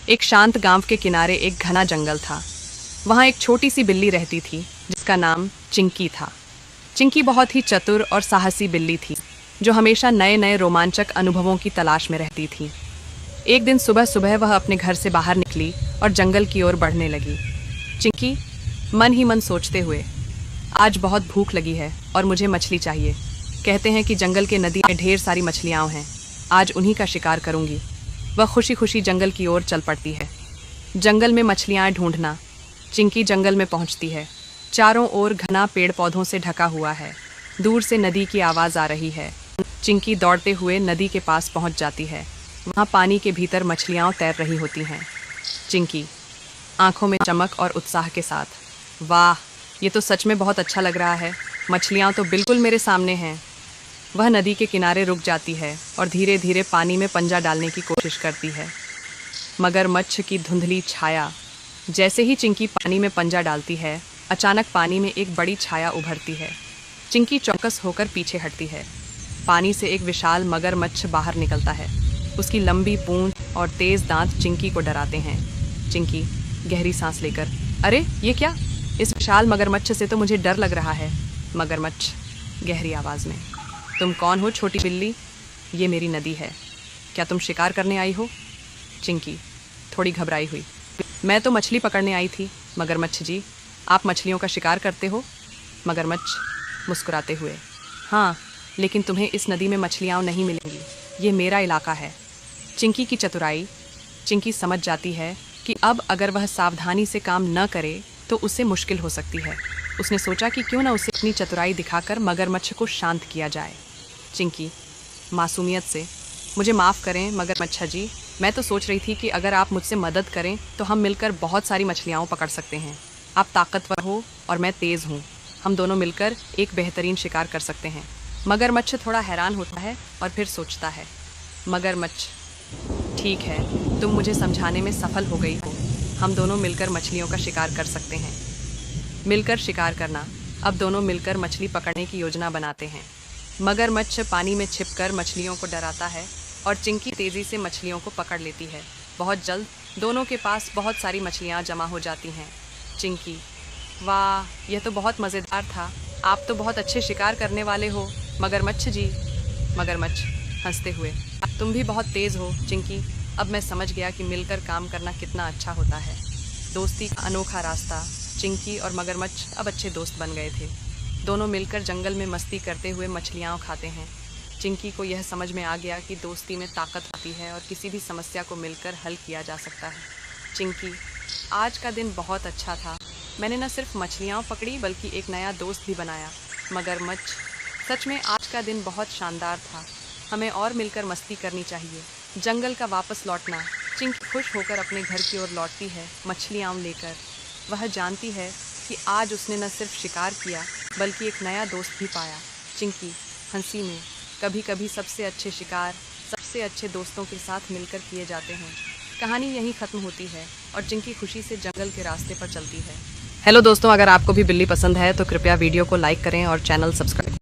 एक शांत गांव के किनारे एक घना जंगल था। वहाँ एक छोटी सी बिल्ली रहती थी जिसका नाम चिंकी था। चिंकी बहुत ही चतुर और साहसी बिल्ली थी जो हमेशा नए नए रोमांचक अनुभवों की तलाश में रहती थी। एक दिन सुबह सुबह वह अपने घर से बाहर निकली और जंगल की ओर बढ़ने लगी। चिंकी मन ही मन सोचते हुए, आज बहुत भूख लगी है और मुझे मछली चाहिए। कहते हैं कि जंगल के नदी में ढेर सारी मछलियाँ हैं, आज उन्हीं का शिकार करूँगी। वह खुशी खुशी जंगल की ओर चल पड़ती है। जंगल में मछलियाँ ढूंढना। चिंकी जंगल में पहुँचती है। चारों ओर घना पेड़ पौधों से ढका हुआ है। दूर से नदी की आवाज़ आ रही है। चिंकी दौड़ते हुए नदी के पास पहुँच जाती है। वहाँ पानी के भीतर मछलियाँ तैर रही होती हैं। चिंकी आंखों में चमक और उत्साह के साथ, वाह, ये तो सच में बहुत अच्छा लग रहा है, मछलियाँ तो बिल्कुल मेरे सामने हैं। वह नदी के किनारे रुक जाती है और धीरे धीरे पानी में पंजा डालने की कोशिश करती है। मगरमच्छ की धुंधली छाया। जैसे ही चिंकी पानी में पंजा डालती है, अचानक पानी में एक बड़ी छाया उभरती है। चिंकी चौकस होकर पीछे हटती है। पानी से एक विशाल मगरमच्छ बाहर निकलता है। उसकी लंबी पूंछ और तेज दांत चिंकी को डराते हैं। चिंकी गहरी सांस लेकर, अरे ये क्या, इस विशाल मगरमच्छ से तो मुझे डर लग रहा है। मगरमच्छ गहरी आवाज़ में, तुम कौन हो छोटी बिल्ली? ये मेरी नदी है, क्या तुम शिकार करने आई हो? चिंकी थोड़ी घबराई हुई, मैं तो मछली पकड़ने आई थी। मगरमच्छ जी, आप मछलियों का शिकार करते हो? मगरमच्छ मुस्कुराते हुए, हाँ, लेकिन तुम्हें इस नदी में मछलियाँ नहीं मिलेंगी, ये मेरा इलाका है। चिंकी की चतुराई। चिंकी समझ जाती है कि अब अगर वह सावधानी से काम न करे तो उसे मुश्किल हो सकती है। उसने सोचा कि क्यों न उसे अपनी चतुराई दिखाकर मगरमच्छ को शांत किया जाए। चिंकी मासूमियत से, मुझे माफ़ करें मगरमच्छ जी, मैं तो सोच रही थी कि अगर आप मुझसे मदद करें तो हम मिलकर बहुत सारी मछलियाँ पकड़ सकते हैं। आप ताकतवर हो और मैं तेज़ हूँ, हम दोनों मिलकर एक बेहतरीन शिकार कर सकते हैं। मगरमच्छ थोड़ा हैरान होता है और फिर सोचता है, मगरमच्छ, ठीक है, तुम मुझे समझाने में सफल हो गई हो, हम दोनों मिलकर मछलियों का शिकार कर सकते हैं। मिलकर शिकार करना। अब दोनों मिलकर मछली पकड़ने की योजना बनाते हैं। मगरमच्छ पानी में छिपकर मछलियों को डराता है और चिंकी तेज़ी से मछलियों को पकड़ लेती है। बहुत जल्द दोनों के पास बहुत सारी मछलियाँ जमा हो जाती हैं। चिंकी, वाह, यह तो बहुत मज़ेदार था, आप तो बहुत अच्छे शिकार करने वाले हो मगरमच्छ जी। मगरमच्छ हंसते हुए, तुम भी बहुत तेज़ हो चिंकी, अब मैं समझ गया कि मिलकर काम करना कितना अच्छा होता है। दोस्ती का अनोखा रास्ता। चिंकी और मगरमच्छ अब अच्छे दोस्त बन गए थे। दोनों मिलकर जंगल में मस्ती करते हुए मछलियाँ खाते हैं। चिंकी को यह समझ में आ गया कि दोस्ती में ताकत होती है और किसी भी समस्या को मिलकर हल किया जा सकता है। चिंकी, आज का दिन बहुत अच्छा था, मैंने न सिर्फ मछलियाँ पकड़ी बल्कि एक नया दोस्त भी बनाया। मगरमच्छ, सच में आज का दिन बहुत शानदार था, हमें और मिलकर मस्ती करनी चाहिए। जंगल का वापस लौटना। चिंकी खुश होकर अपने घर की ओर लौटती है, मछलियाँ लेकर। वह जानती है कि आज उसने न सिर्फ शिकार किया बल्कि एक नया दोस्त भी पाया। चिंकी हंसी में, कभी कभी सबसे अच्छे शिकार सबसे अच्छे दोस्तों के साथ मिलकर किए जाते हैं। कहानी यहीं ख़त्म होती है और चिंकी खुशी से जंगल के रास्ते पर चलती है। हेलो दोस्तों, अगर आपको भी बिल्ली पसंद है तो कृपया वीडियो को लाइक करें और चैनल सब्सक्राइब